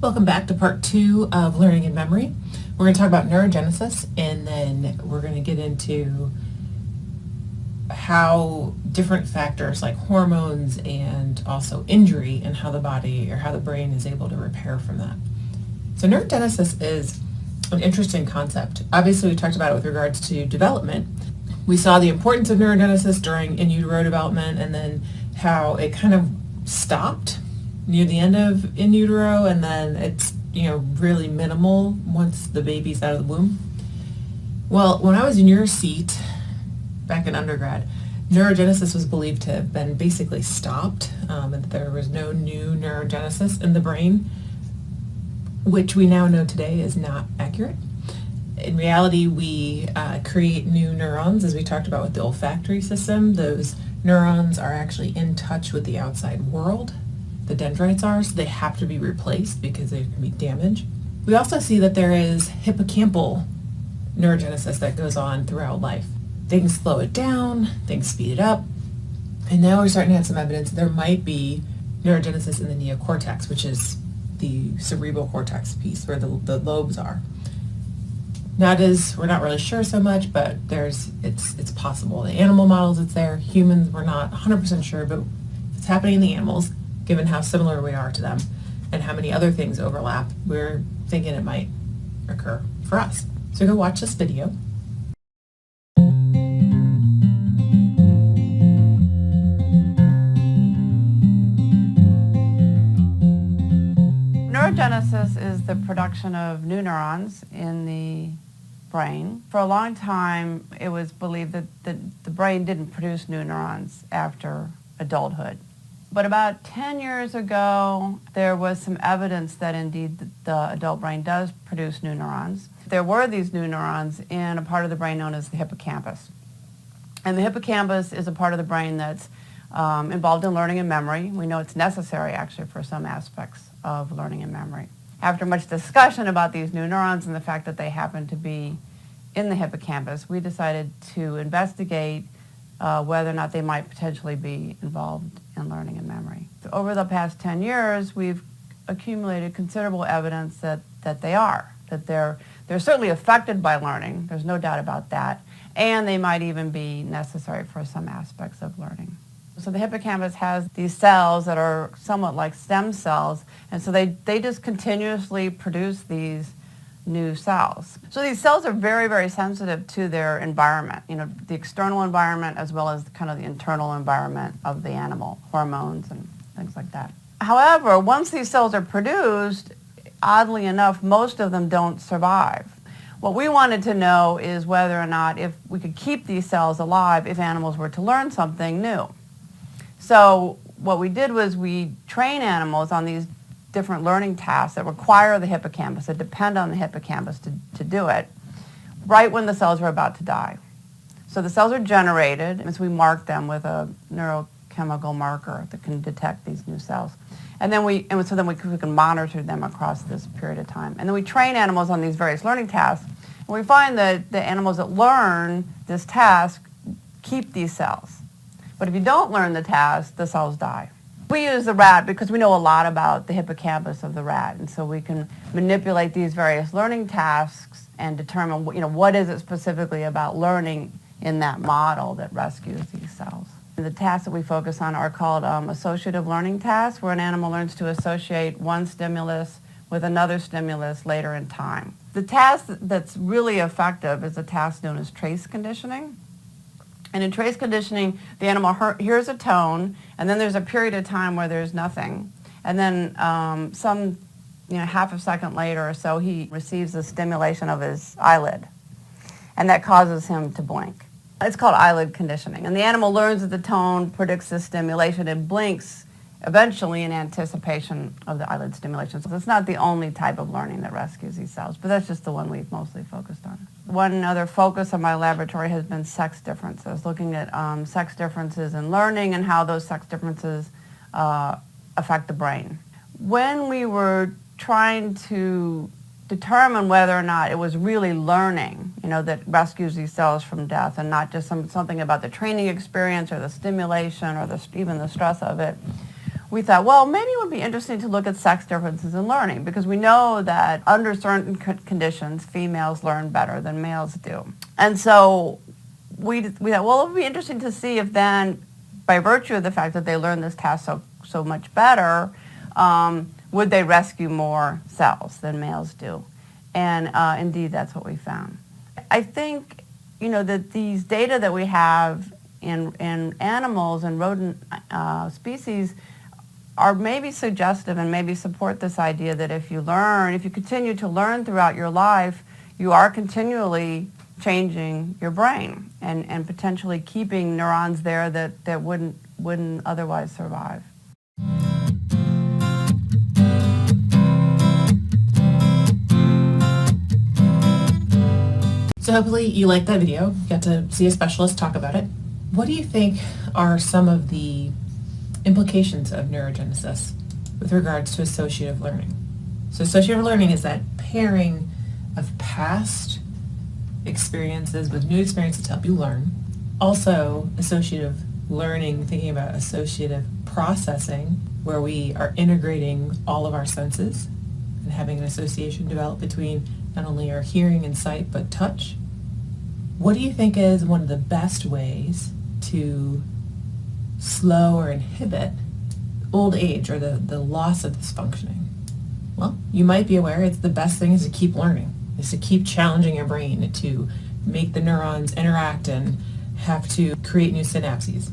Welcome back to part 2 of Learning and Memory. We're going to talk about neurogenesis, and then we're going to get into how different factors like hormones and also injury and how the body or how the brain is able to repair from that. So neurogenesis is an interesting concept. Obviously, we talked about it with regards to development. We saw the importance of neurogenesis during in utero development, and then how it kind of stopped near the end of in utero, and then it's really minimal once the baby's out of the womb. Well, when I was in your seat back in undergrad, neurogenesis was believed to have been basically stopped, and that there was no new neurogenesis in the brain, which we now know today is not accurate. In reality, we create new neurons, as we talked about with the olfactory system. Those neurons are actually in touch with the outside world. The dendrites are, so they have to be replaced because there can be damage. We also see that there is hippocampal neurogenesis that goes on throughout life. Things slow it down, things speed it up, and now we're starting to have some evidence there might be neurogenesis in the neocortex, which is the cerebral cortex piece where the lobes are. We're not really sure so much, but it's possible. The animal models, it's there. Humans, we're not 100% sure, but if it's happening in the animals, given how similar we are to them and how many other things overlap, we're thinking it might occur for us. So go watch this video. Neurogenesis is the production of new neurons in the brain. For a long time, it was believed that the brain didn't produce new neurons after adulthood. But about 10 years ago, there was some evidence that indeed the adult brain does produce new neurons. There were these new neurons in a part of the brain known as the hippocampus. And the hippocampus is a part of the brain that's involved in learning and memory. We know it's necessary actually for some aspects of learning and memory. After much discussion about these new neurons and the fact that they happen to be in the hippocampus, we decided to investigate whether or not they might potentially be involved in learning and memory. So over the past 10 years, we've accumulated considerable evidence that they are, that they're certainly affected by learning, there's no doubt about that, and they might even be necessary for some aspects of learning. So the hippocampus has these cells that are somewhat like stem cells, and so they just continuously produce these new cells. So these cells are very, very sensitive to their environment, the external environment as well as kind of the internal environment of the animal, hormones and things like that. However, once these cells are produced, oddly enough, most of them don't survive. What we wanted to know is whether or not if we could keep these cells alive if animals were to learn something new. So what we did was we train animals on these different learning tasks that require the hippocampus, that depend on the hippocampus to do it, right when the cells are about to die. So the cells are generated, and so we mark them with a neurochemical marker that can detect these new cells. And then we can monitor them across this period of time. And then we train animals on these various learning tasks, and we find that the animals that learn this task keep these cells. But if you don't learn the task, the cells die. We use the rat because we know a lot about the hippocampus of the rat, and so we can manipulate these various learning tasks and determine what is it specifically about learning in that model that rescues these cells. And the tasks that we focus on are called associative learning tasks, where an animal learns to associate one stimulus with another stimulus later in time. The task that's really effective is a task known as trace conditioning. And in trace conditioning, the animal hears a tone, and then there's a period of time where there's nothing. And then half a second later or so, he receives a stimulation of his eyelid, and that causes him to blink. It's called eyelid conditioning. And the animal learns that the tone predicts the stimulation and blinks eventually in anticipation of the eyelid stimulation. So it's not the only type of learning that rescues these cells, but that's just the one we've mostly focused on. One other focus of my laboratory has been sex differences, looking at sex differences in learning and how those sex differences affect the brain. When we were trying to determine whether or not it was really learning, that rescues these cells from death and not just something about the training experience or the stimulation or even the stress of it, we thought, well, maybe it would be interesting to look at sex differences in learning, because we know that under certain conditions, females learn better than males do. And so we thought, well, it would be interesting to see if then, by virtue of the fact that they learn this task so much better, would they rescue more cells than males do? And indeed, that's what we found. I think, that these data that we have in animals and rodent species are maybe suggestive and maybe support this idea that if you continue to learn throughout your life, you are continually changing your brain and potentially keeping neurons there that wouldn't otherwise survive. So hopefully you liked that video, got to see a specialist talk about it. What do you think are some of the implications of neurogenesis with regards to associative learning? So associative learning is that pairing of past experiences with new experiences to help you learn. Also, associative learning, thinking about associative processing, where we are integrating all of our senses and having an association develop between not only our hearing and sight, but touch. What do you think is one of the best ways to slow or inhibit old age or the loss of this functioning? Well, you might be aware it's the best thing is to keep learning, is to keep challenging your brain to make the neurons interact and have to create new synapses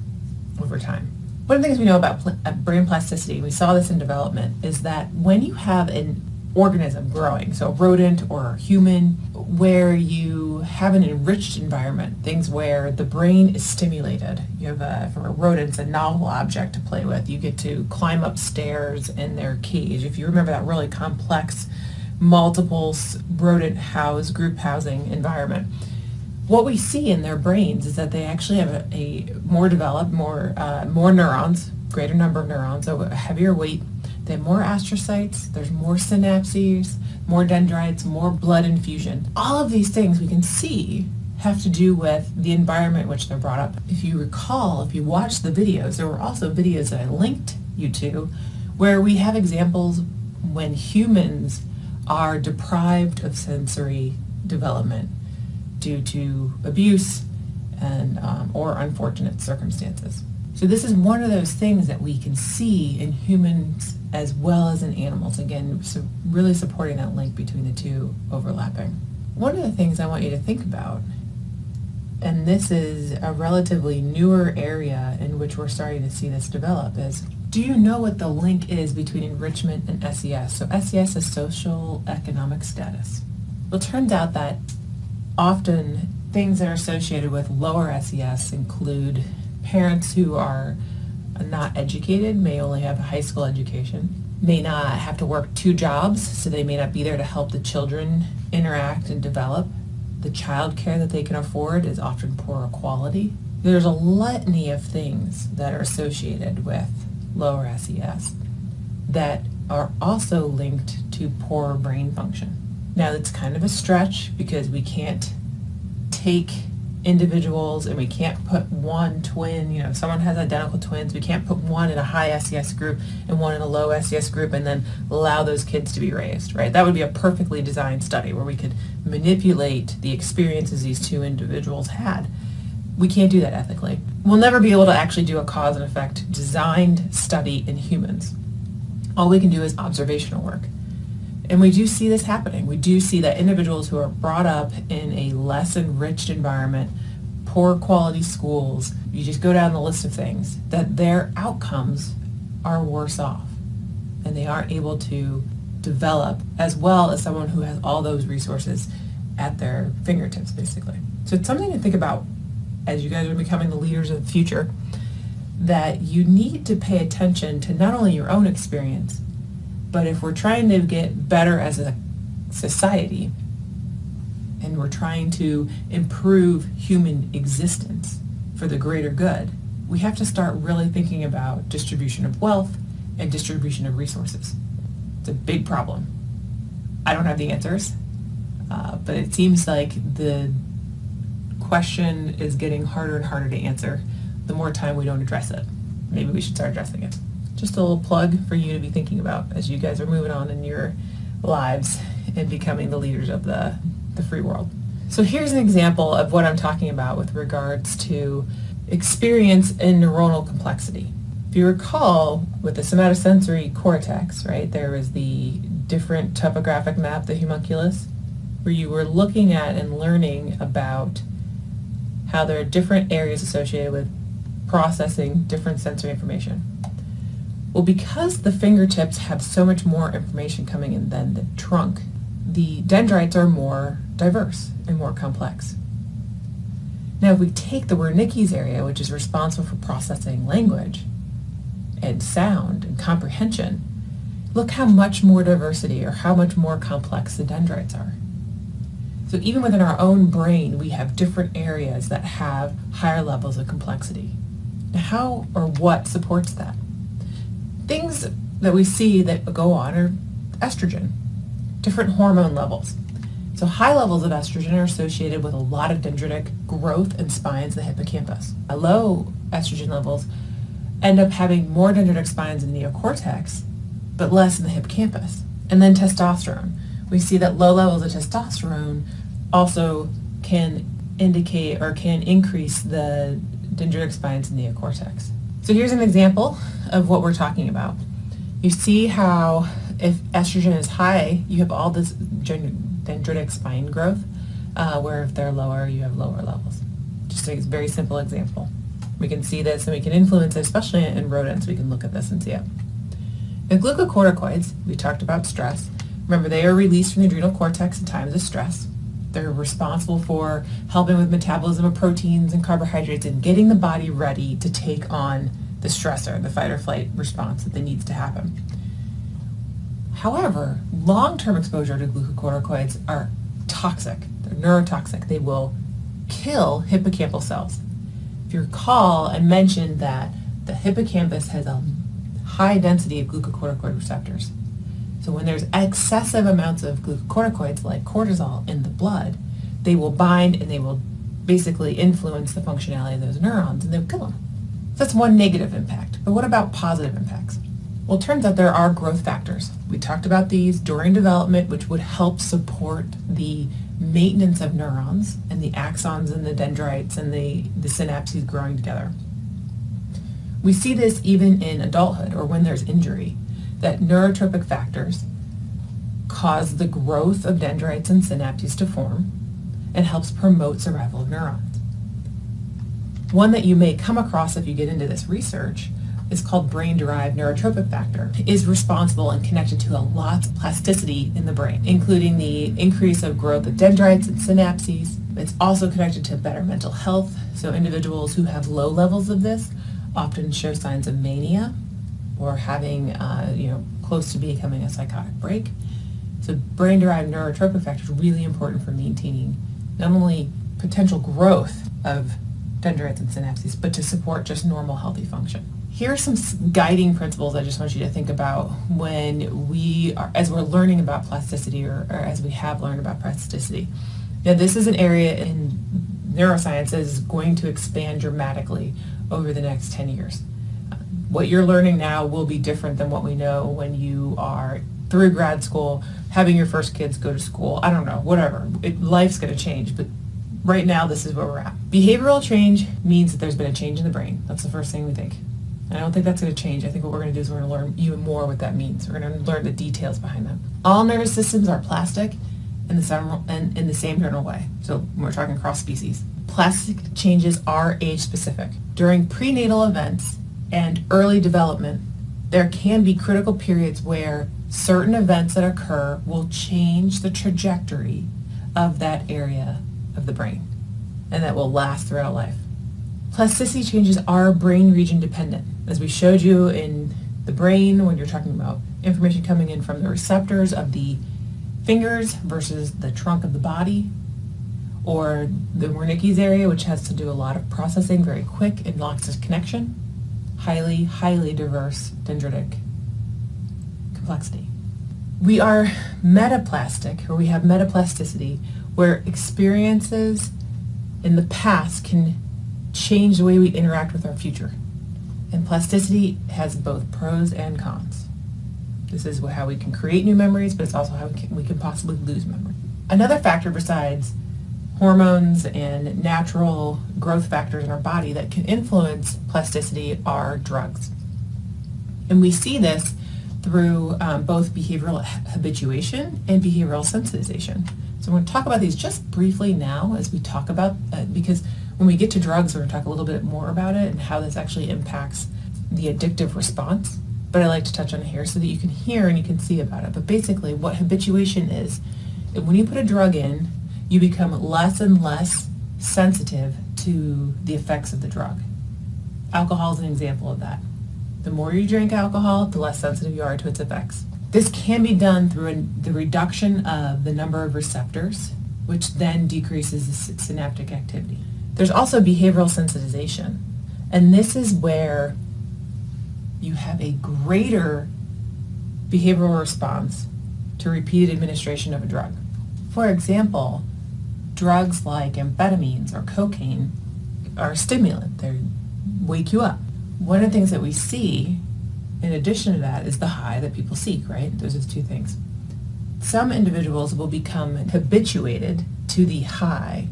over time. One of the things we know about brain plasticity, we saw this in development, is that when you have an organism growing, so a rodent or a human, where you have an enriched environment, things where the brain is stimulated. You have for a rodent, it's a novel object to play with. You get to climb up stairs in their cage. If you remember that really complex, multiple rodent group housing environment, what we see in their brains is that they actually have a more developed, more neurons, greater number of neurons, so a heavier weight. They have more astrocytes, there's more synapses, more dendrites, more blood infusion. All of these things we can see have to do with the environment in which they're brought up. If you recall, if you watch the videos, there were also videos that I linked you to where we have examples when humans are deprived of sensory development due to abuse and or unfortunate circumstances. So this is one of those things that we can see in humans as well as in animals. Again, so really supporting that link between the two overlapping. One of the things I want you to think about, and this is a relatively newer area in which we're starting to see this develop, is do you know what the link is between enrichment and SES? So SES is social economic status. Well, it turns out that often things that are associated with lower SES include parents who are not educated, may only have a high school education, may not have to work 2 jobs, so they may not be there to help the children interact and develop. The child care that they can afford is often poorer quality. There's a litany of things that are associated with lower SES that are also linked to poor brain function. Now, it's kind of a stretch because we can't take individuals and we can't put one twin, if someone has identical twins, we can't put one in a high SES group and one in a low SES group and then allow those kids to be raised, right? That would be a perfectly designed study where we could manipulate the experiences these two individuals had. We can't do that ethically. We'll never be able to actually do a cause and effect designed study in humans. All we can do is observational work. And we do see this happening. We do see that individuals who are brought up in a less enriched environment, poor quality schools, you just go down the list of things, that their outcomes are worse off and they aren't able to develop as well as someone who has all those resources at their fingertips, basically. So it's something to think about as you guys are becoming the leaders of the future, that you need to pay attention to not only your own experience, but if we're trying to get better as a society and we're trying to improve human existence for the greater good, we have to start really thinking about distribution of wealth and distribution of resources. It's a big problem. I don't have the answers, but it seems like the question is getting harder and harder to answer the more time we don't address it. Maybe we should start addressing it. Just a little plug for you to be thinking about as you guys are moving on in your lives and becoming the leaders of the free world. So here's an example of what I'm talking about with regards to experience in neuronal complexity. If you recall, with the somatosensory cortex, right, there was the different topographic map, the homunculus, where you were looking at and learning about how there are different areas associated with processing different sensory information. Well, because the fingertips have so much more information coming in than the trunk, the dendrites are more diverse and more complex. Now, if we take the Wernicke's area, which is responsible for processing language and sound and comprehension, look how much more diversity or how much more complex the dendrites are. So even within our own brain, we have different areas that have higher levels of complexity. Now, how or what supports that? Things that we see that go on are estrogen, different hormone levels. So high levels of estrogen are associated with a lot of dendritic growth in spines, the hippocampus. Low estrogen levels end up having more dendritic spines in the neocortex, but less in the hippocampus. And then testosterone. We see that low levels of testosterone also can indicate or can increase the dendritic spines in the neocortex. So here's an example of what we're talking about. You see how if estrogen is high, you have all this dendritic spine growth, where if they're lower, you have lower levels. Just a very simple example. We can see this and we can influence it, especially in rodents. We can look at this and see it. The glucocorticoids, we talked about stress. Remember, they are released from the adrenal cortex in times of stress. They're responsible for helping with metabolism of proteins and carbohydrates and getting the body ready to take on the stressor, the fight or flight response that needs to happen. However, long-term exposure to glucocorticoids are toxic. They're neurotoxic. They will kill hippocampal cells. If you recall, I mentioned that the hippocampus has a high density of glucocorticoid receptors. So when there's excessive amounts of glucocorticoids like cortisol in the blood, they will bind and they will basically influence the functionality of those neurons and they'll kill them. So that's one negative impact. But what about positive impacts? Well, it turns out there are growth factors. We talked about these during development, which would help support the maintenance of neurons and the axons and the dendrites and the synapses growing together. We see this even in adulthood or when there's injury, that neurotropic factors cause the growth of dendrites and synapses to form and helps promote survival of neurons. One that you may come across if you get into this research is called brain-derived neurotropic factor. It is responsible and connected to a lot of plasticity in the brain, including the increase of growth of dendrites and synapses. It's also connected to better mental health. So individuals who have low levels of this often show signs of mania or having, close to becoming a psychotic break. So brain-derived neurotropic factor is really important for maintaining not only potential growth of dendrites and synapses, but to support just normal healthy function. Here are some guiding principles I just want you to think about when as we're learning about plasticity or as we have learned about plasticity. Now, this is an area in neuroscience that is going to expand dramatically over the next 10 years. What you're learning now will be different than what we know when you are through grad school, having your first kids go to school. I don't know, whatever. Life's going to change, but right now this is where we're at. Behavioral change means that there's been a change in the brain. That's the first thing we think. I don't think that's going to change. I think what we're going to do is we're going to learn even more what that means. We're going to learn the details behind them. All nervous systems are plastic in the same general way. So we're talking cross species. Plastic changes are age specific. During prenatal events and early development, there can be critical periods where certain events that occur will change the trajectory of that area of the brain, and that will last throughout life. Plasticity changes are brain region dependent. As we showed you in the brain, when you're talking about information coming in from the receptors of the fingers versus the trunk of the body, or the Wernicke's area, which has to do a lot of processing very quick and lots of connection, highly, highly diverse dendritic complexity. We are metaplastic, or we have metaplasticity, where experiences in the past can change the way we interact with our future. And plasticity has both pros and cons. This is how we can create new memories, but it's also how we can possibly lose memory. Another factor besides hormones and natural growth factors in our body that can influence plasticity are drugs. And we see this through both behavioral habituation and behavioral sensitization. So we're going to talk about these just briefly now as we talk about, because when we get to drugs, we're going to talk a little bit more about it and how this actually impacts the addictive response. But I like to touch on it here so that you can hear and you can see about it. But basically what habituation is, when you put a drug in, you become less and less sensitive to the effects of the drug. Alcohol is an example of that. The more you drink alcohol, the less sensitive you are to its effects. This can be done through the reduction of the number of receptors, which then decreases the synaptic activity. There's also behavioral sensitization, and this is where you have a greater behavioral response to repeated administration of a drug. For example, drugs like amphetamines or cocaine are a stimulant. They wake you up. One of the things that we see in addition to that is the high that people seek, right? Those are the two things. Some individuals will become habituated to the high,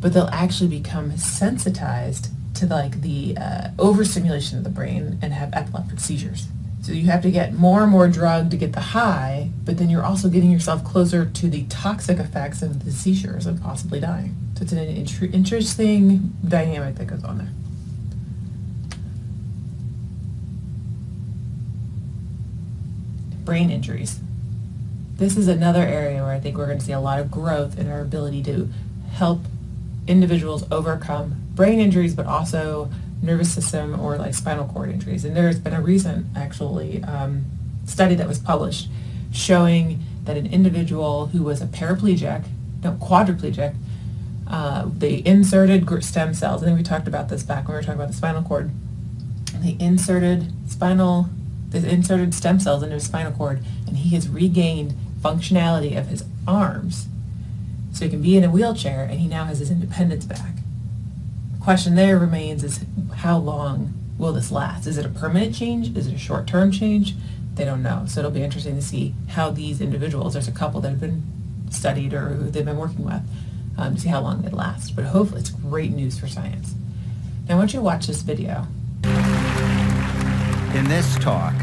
but they'll actually become sensitized to like the overstimulation of the brain and have epileptic seizures. So you have to get more and more drug to get the high, but then you're also getting yourself closer to the toxic effects of the seizures and possibly dying. So it's an interesting dynamic that goes on there. Brain injuries. This is another area where I think we're going to see a lot of growth in our ability to help individuals overcome brain injuries, but also nervous system or like spinal cord injuries. And there's been a recent actually study that was published showing that an individual who was a quadriplegic, they inserted stem cells. I think we talked about this back when we were talking about the spinal cord. They inserted stem cells into his spinal cord, and he has regained functionality of his arms. So he can be in a wheelchair, and he now has his independence back. The question there remains is how long will this last? Is it a permanent change? Is it a short-term change? They don't know. So it'll be interesting to see how these individuals, there's a couple that have been studied or who they've been working with, to see how long they last. But hopefully it's great news for science. Now I want you to watch this video. In this talk,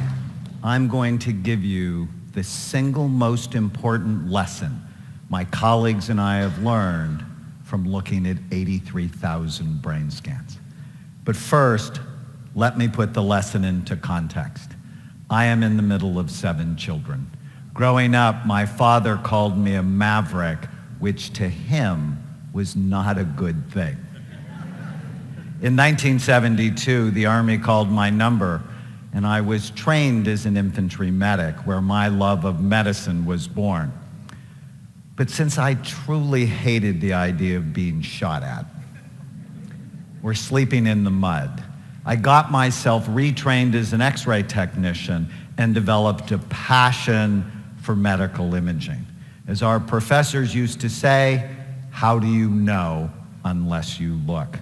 I'm going to give you the single most important lesson my colleagues and I have learned from looking at 83,000 brain scans. But first, let me put the lesson into context. I am in the middle of 7 children. Growing up, my father called me a maverick, which to him was not a good thing. In 1972, the Army called my number, and I was trained as an infantry medic, where my love of medicine was born. But since I truly hated the idea of being shot at or sleeping in the mud, I got myself retrained as an X-ray technician and developed a passion for medical imaging. As our professors used to say, how do you know unless you look?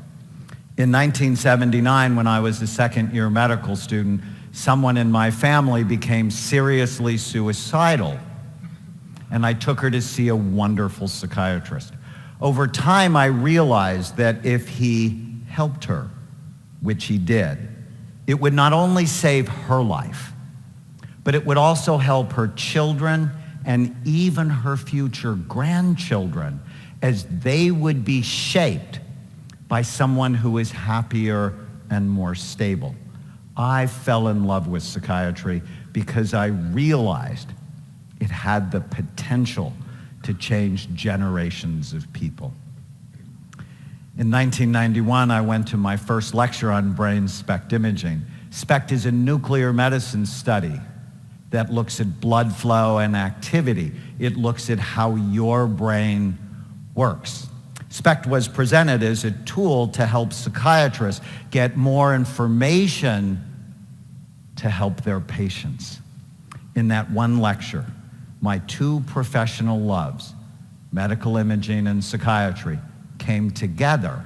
In 1979, when I was a second-year medical student, someone in my family became seriously suicidal, and I took her to see a wonderful psychiatrist. Over time, I realized that if he helped her, which he did, it would not only save her life, but it would also help her children and even her future grandchildren, as they would be shaped by someone who is happier and more stable. I fell in love with psychiatry because I realized it had the potential to change generations of people. In 1991, I went to my first lecture on brain SPECT imaging. SPECT is a nuclear medicine study that looks at blood flow and activity. It looks at how your brain works. SPECT was presented as a tool to help psychiatrists get more information to help their patients. In that one lecture, my 2 professional loves, medical imaging and psychiatry, came together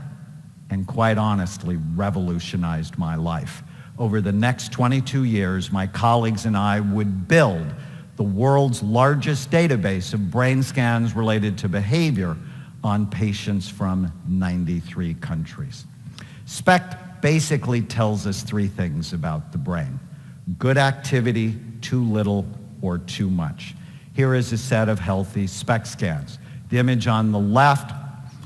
and quite honestly revolutionized my life. over the next 22 years, my colleagues and I would build the world's largest database of brain scans related to behavior on patients from 93 countries. SPECT basically tells us three things about the brain: good activity, too little, or too much. Here is a set of healthy SPECT scans. The image on the left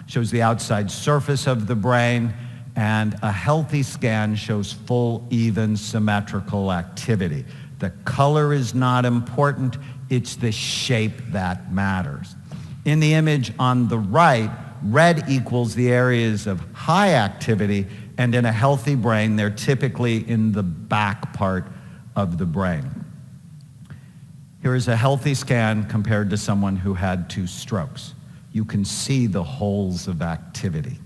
shows the outside surface of the brain, and a healthy scan shows full, even, symmetrical activity. The color is not important, it's the shape that matters. In the image on the right, red equals the areas of high activity, and in a healthy brain, they're typically in the back part of the brain. Here is a healthy scan compared to someone who had 2 strokes. You can see the holes of activity.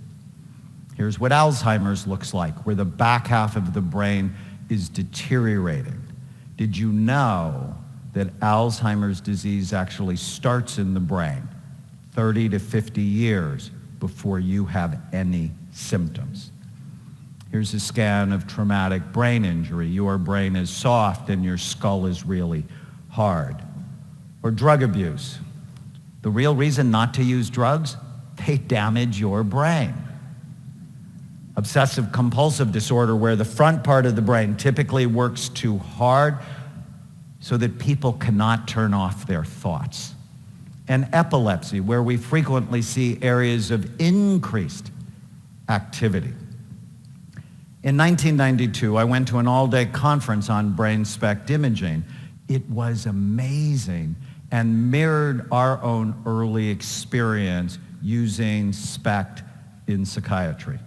Here's what Alzheimer's looks like, where the back half of the brain is deteriorating. Did you know that Alzheimer's disease actually starts in the brain 30 to 50 years before you have any symptoms? Here's a scan of traumatic brain injury. Your brain is soft and your skull is really hard. Or drug abuse. The real reason not to use drugs? They damage your brain. Obsessive compulsive disorder, where the front part of the brain typically works too hard so that people cannot turn off their thoughts. And epilepsy, where we frequently see areas of increased activity. In 1992, I went to an all-day conference on brain SPECT imaging. It was amazing and mirrored our own early experience using SPECT in psychiatry.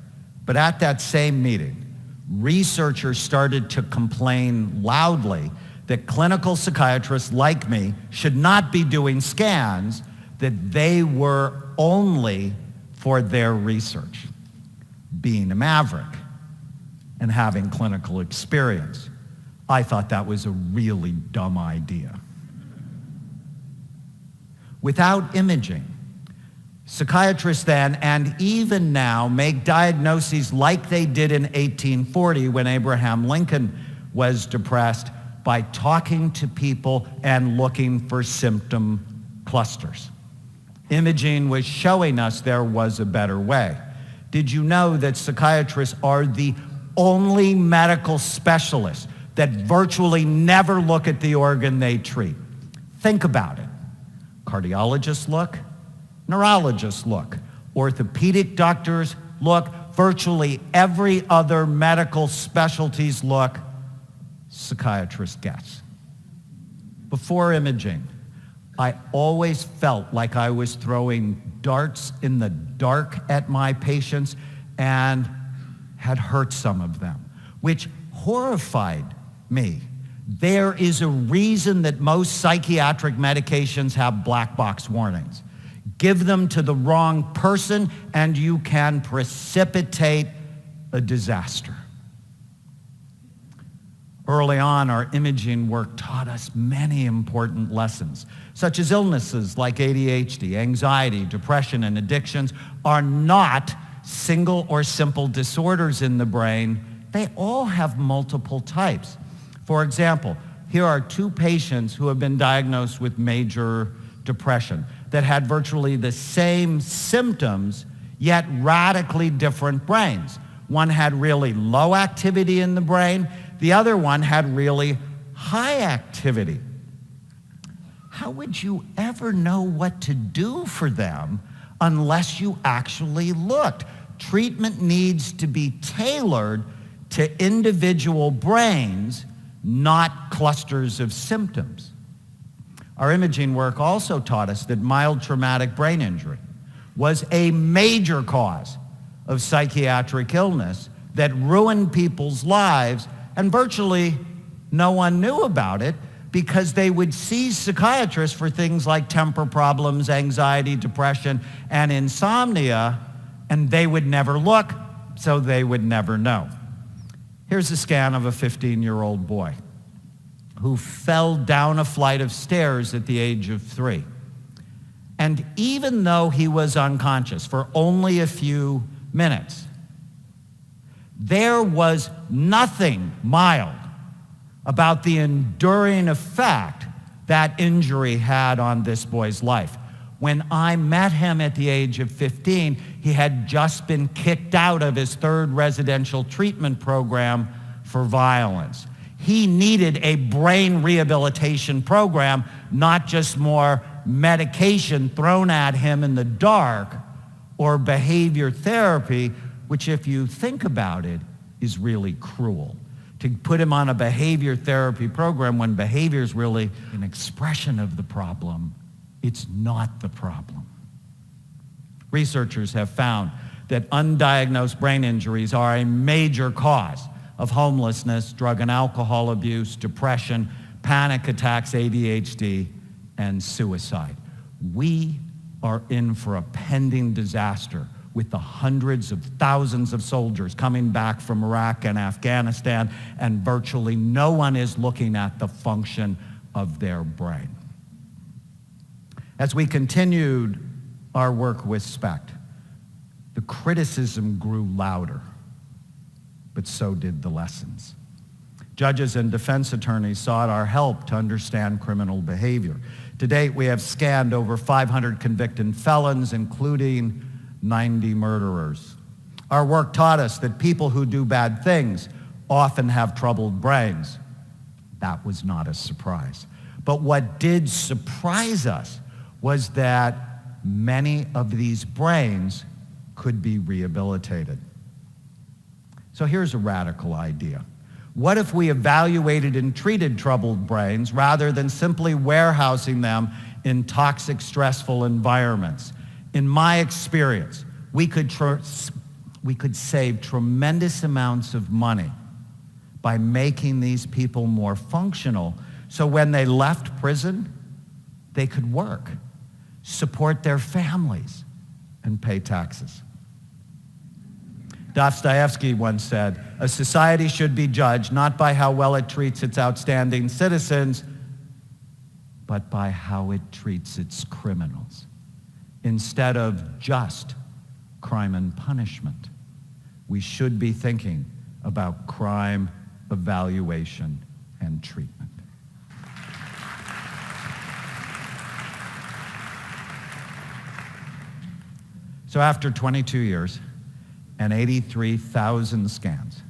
But at that same meeting, researchers started to complain loudly that clinical psychiatrists like me should not be doing scans, that they were only for their research. Being a maverick and having clinical experience, I thought that was a really dumb idea. Without imaging, psychiatrists then and even now make diagnoses like they did in 1840 when Abraham Lincoln was depressed by talking to people and looking for symptom clusters. Imaging was showing us there was a better way. Did you know that psychiatrists are the only medical specialists that virtually never look at the organ they treat? Think about it. Cardiologists look, neurologists look, orthopedic doctors look, virtually every other medical specialties look, psychiatrists guess. Before imaging, I always felt like I was throwing darts in the dark at my patients and had hurt some of them, which horrified me. There is a reason that most psychiatric medications have black box warnings. Give them to the wrong person and you can precipitate a disaster. Early on, our imaging work taught us many important lessons, such as illnesses like ADHD, anxiety, depression, and addictions are not single or simple disorders in the brain. They all have multiple types. For example, here are 2 patients who have been diagnosed with major depression that had virtually the same symptoms, yet radically different brains. One had really low activity in the brain. The other one had really high activity. How would you ever know what to do for them unless you actually looked? Treatment needs to be tailored to individual brains, not clusters of symptoms. Our imaging work also taught us that mild traumatic brain injury was a major cause of psychiatric illness that ruined people's lives, and virtually no one knew about it because they would see psychiatrists for things like temper problems, anxiety, depression, and insomnia, and they would never look, so they would never know. Here's a scan of a 15-year-old boy who fell down a flight of stairs at the age of 3. And even though he was unconscious for only a few minutes, There was nothing mild about the enduring effect that injury had on this boy's life. When I met him at the age of 15, he had just been kicked out of his third residential treatment program for violence. He needed a brain rehabilitation program, not just more medication thrown at him in the dark or behavior therapy, which, if you think about it, is really cruel. To put him on a behavior therapy program when behavior is really an expression of the problem, it's not the problem. Researchers have found that undiagnosed brain injuries are a major cause of homelessness, drug and alcohol abuse, depression, panic attacks, ADHD, and suicide. We are in for a pending disaster with the hundreds of thousands of soldiers coming back from Iraq and Afghanistan, and virtually no one is looking at the function of their brain. As we continued our work with SPECT, the criticism grew louder, but so did the lessons. Judges and defense attorneys sought our help to understand criminal behavior. To date, we have scanned over 500 convicted felons, including 90 murderers. Our work taught us that people who do bad things often have troubled brains. That was not a surprise. But what did surprise us was that many of these brains could be rehabilitated. So here's a radical idea. What if we evaluated and treated troubled brains rather than simply warehousing them in toxic, stressful environments? In my experience, we could save tremendous amounts of money by making these people more functional, so when they left prison, they could work, support their families, and pay taxes. Dostoevsky once said, "A society should be judged not by how well it treats its outstanding citizens, but by how it treats its criminals." Instead of just crime and punishment, we should be thinking about crime, evaluation, and treatment. So after 22 years and 83,000 scans,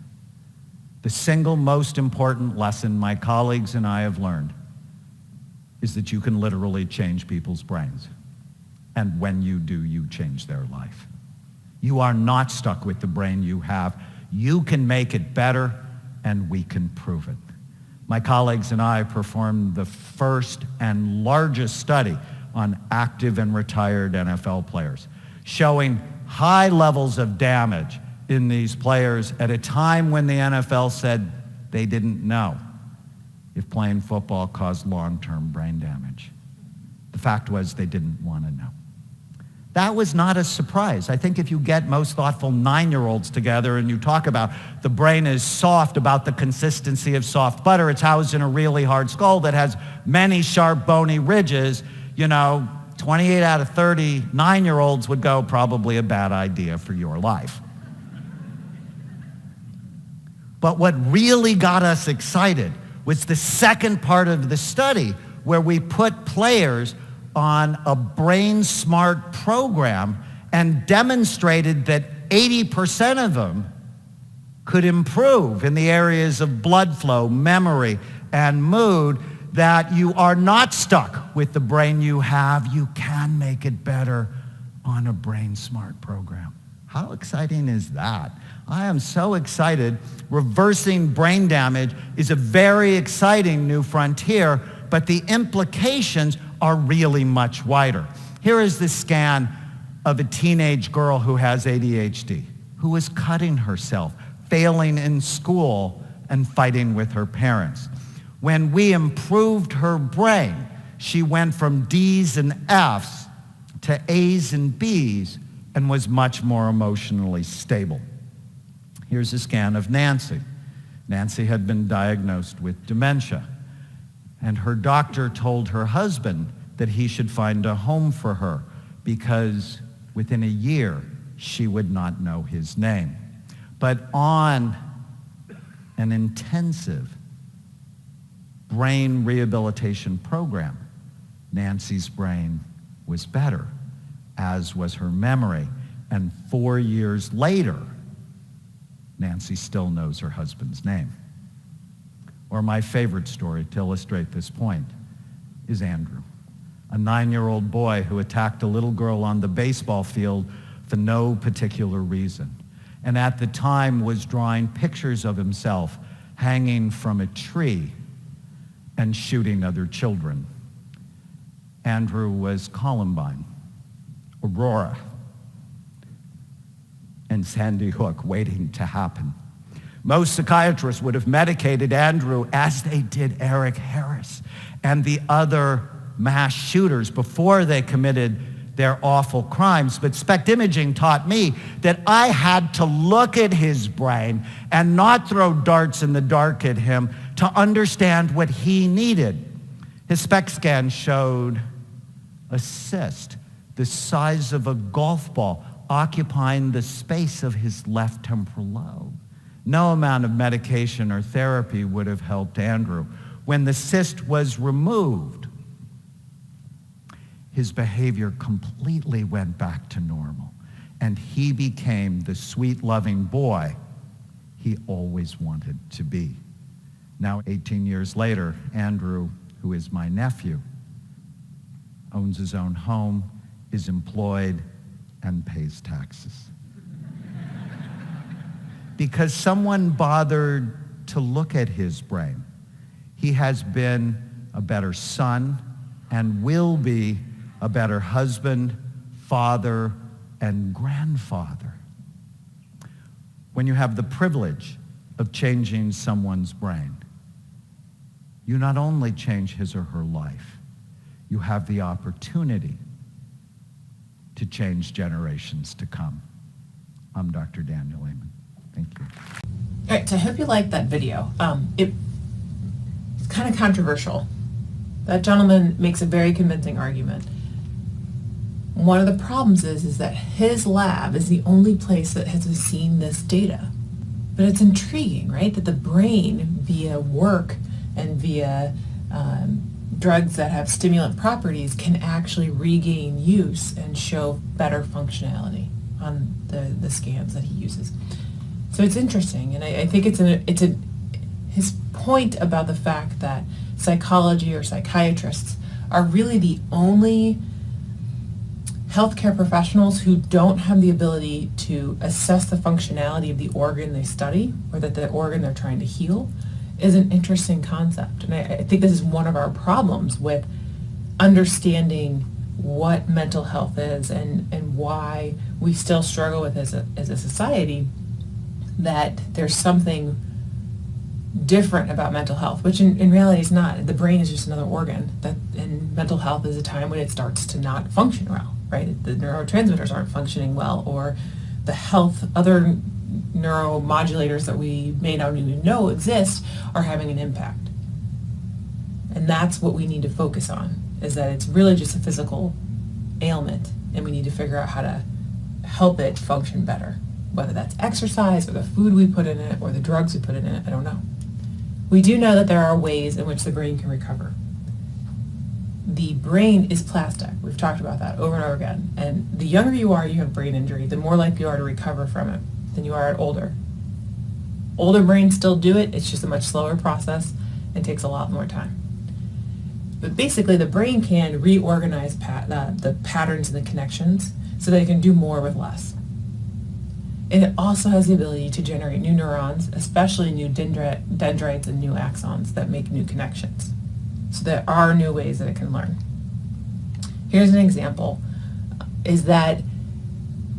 the single most important lesson my colleagues and I have learned is that you can literally change people's brains. And when you do, you change their life. You are not stuck with the brain you have. You can make it better, and we can prove it. My colleagues and I performed the first and largest study on active and retired NFL players, showing high levels of damage in these players at a time when the NFL said they didn't know if playing football caused long-term brain damage. The fact was they didn't want to know. That was not a surprise. I think if you get most thoughtful 9-year-olds together and you talk about the brain is soft, about the consistency of soft butter, it's housed in a really hard skull that has many sharp bony ridges, 28 out of 30 9-year-olds would go, probably a bad idea for your life. But what really got us excited was the second part of the study, where we put players on a brain smart program and demonstrated that 80% of them could improve in the areas of blood flow, memory, and mood, that you are not stuck with the brain you have. You can make it better on a brain smart program. How exciting is that? I am so excited. Reversing brain damage is a very exciting new frontier, but the implications are really much wider. Here is the scan of a teenage girl who has ADHD, who is cutting herself, failing in school, and fighting with her parents. When we improved her brain, she went from D's and F's to A's and B's and was much more emotionally stable. Here's a scan of Nancy. Nancy had been diagnosed with dementia, and her doctor told her husband that he should find a home for her because within a year she would not know his name. But on an intensive brain rehabilitation program, Nancy's brain was better, as was her memory. And 4 years later, Nancy still knows her husband's name. Or my favorite story to illustrate this point is Andrew, a 9-year-old boy who attacked a little girl on the baseball field for no particular reason, and at the time was drawing pictures of himself hanging from a tree and shooting other children. Andrew was Columbine, Aurora, and Sandy Hook waiting to happen. Most psychiatrists would have medicated Andrew as they did Eric Harris and the other mass shooters before they committed their awful crimes. But SPECT imaging taught me that I had to look at his brain and not throw darts in the dark at him to understand what he needed. His SPECT scan showed a cyst the size of a golf ball occupying the space of his left temporal lobe. No amount of medication or therapy would have helped Andrew. When the cyst was removed, his behavior completely went back to normal, and he became the sweet, loving boy he always wanted to be. Now, 18 years later, Andrew, who is my nephew, owns his own home, is employed, and pays taxes. Because someone bothered to look at his brain. He has been a better son and will be a better husband, father, and grandfather. When you have the privilege of changing someone's brain, you not only change his or her life, you have the opportunity to change generations to come. I'm Dr. Daniel Amen. Thank you. All right, so I hope you liked that video. It's kind of controversial. That gentleman makes a very convincing argument. One of the problems is that his lab is the only place that has seen this data. But it's intriguing, right? That the brain, via work and via drugs that have stimulant properties, can actually regain use and show better functionality on the scans that he uses. So it's interesting, and I think his point about the fact that psychology or psychiatrists are really the only healthcare professionals who don't have the ability to assess the functionality of the organ they study or that the organ they're trying to heal is an interesting concept. And I think this is one of our problems with understanding what mental health is and why we still struggle with as a society, that there's something different about mental health, which in reality is not. The brain is just another organ, and mental health is a time when it starts to not function well, right? The neurotransmitters aren't functioning well, or the other neuromodulators that we may not even know exist are having an impact. And that's what we need to focus on, is that it's really just a physical ailment, and we need to figure out how to help it function better. Whether that's exercise or the food we put in it or the drugs we put in it, I don't know. We do know that there are ways in which the brain can recover. The brain is plastic. We've talked about that over and over again. And the younger you are, you have brain injury, the more likely you are to recover from it than you are at older. Older brains still do it. It's just a much slower process and takes a lot more time. But basically, the brain can reorganize the patterns and the connections so that it can do more with less. And it also has the ability to generate new neurons, especially new dendrites and new axons that make new connections. So there are new ways that it can learn. Here's an example, is that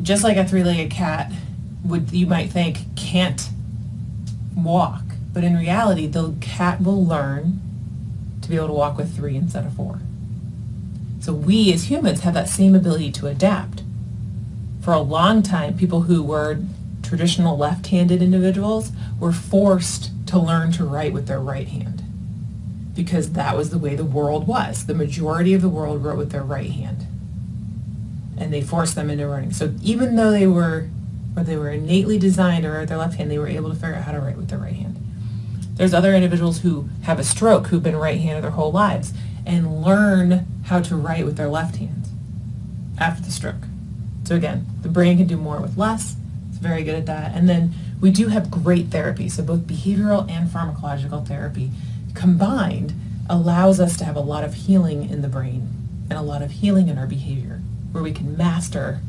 just like a three-legged cat you might think can't walk, but in reality, the cat will learn to be able to walk with 3 instead of 4. So we as humans have that same ability to adapt. For a long time, people who were traditional left-handed individuals were forced to learn to write with their right hand because that was the way the world was. The majority of the world wrote with their right hand, and they forced them into learning. So even though they were or they were innately designed to write with their left hand, they were able to figure out how to write with their right hand. There's other individuals who have a stroke who've been right-handed their whole lives and learn how to write with their left hand after the stroke. So again, the brain can do more with less. It's very good at that. And then we do have great therapy. So both behavioral and pharmacological therapy combined allows us to have a lot of healing in the brain and a lot of healing in our behavior, where we can master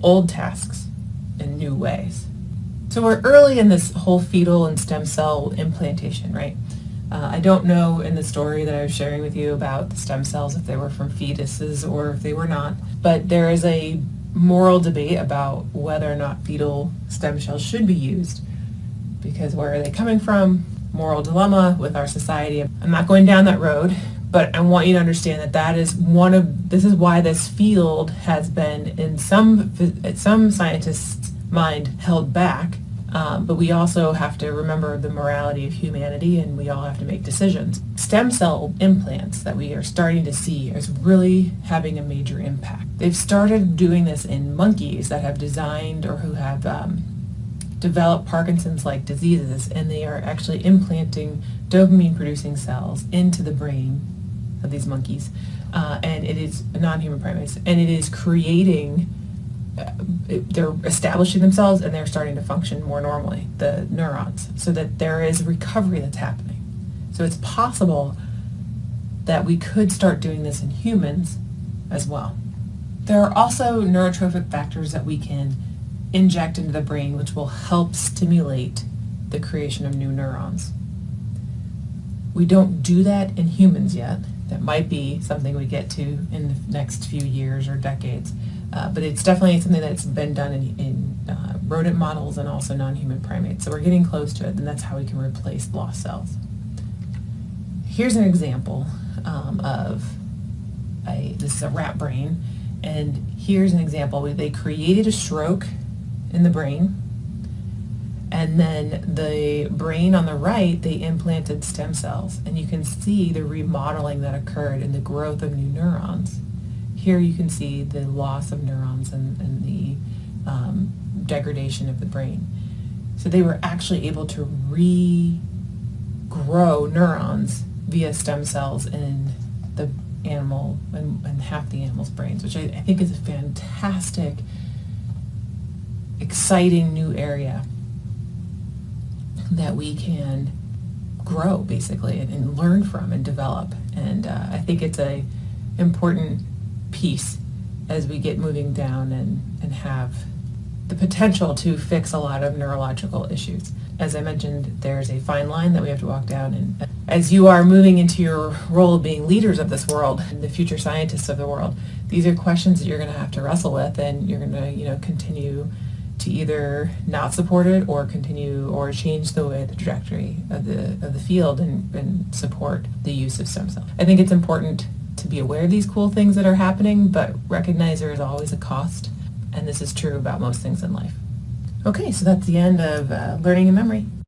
old tasks in new ways. So we're early in this whole fetal and stem cell implantation, right? I don't know in the story that I was sharing with you about the stem cells if they were from fetuses or if they were not, but there is a moral debate about whether or not fetal stem cells should be used, because where are they coming from? Moral dilemma with our society. I'm not going down that road, but I want you to understand that this is why this field has been in some scientists' mind held back. But we also have to remember the morality of humanity, and we all have to make decisions. Stem cell implants that we are starting to see is really having a major impact. They've started doing this in monkeys that have designed or who have developed Parkinson's-like diseases, and they are actually implanting dopamine-producing cells into the brain of these monkeys, and it is non-human primates, and it is creating they're establishing themselves and they're starting to function more normally, the neurons, so that there is recovery that's happening. So it's possible that we could start doing this in humans as well. There are also neurotrophic factors that we can inject into the brain which will help stimulate the creation of new neurons. We don't do that in humans yet. That might be something we get to in the next few years or decades. But it's definitely something that's been done in rodent models and also non-human primates. So we're getting close to it, and that's how we can replace lost cells. Here's an example this is a rat brain, and here's an example where they created a stroke in the brain, and then the brain on the right, they implanted stem cells, and you can see the remodeling that occurred in the growth of new neurons. Here you can see the loss of neurons and the degradation of the brain. So they were actually able to regrow neurons via stem cells in the animal and half the animal's brains, which I think is a fantastic, exciting new area that we can grow basically and learn from and develop. And I think it's a important piece as we get moving down and have the potential to fix a lot of neurological issues. As I mentioned, there's a fine line that we have to walk down, and as you are moving into your role of being leaders of this world and the future scientists of the world, these are questions that you're going to have to wrestle with, and you're going to continue to either not support it or continue or change the trajectory of the field and support the use of stem cells. I think it's important to be aware of these cool things that are happening, but recognize there is always a cost, and this is true about most things in life. Okay, so that's the end of learning and memory.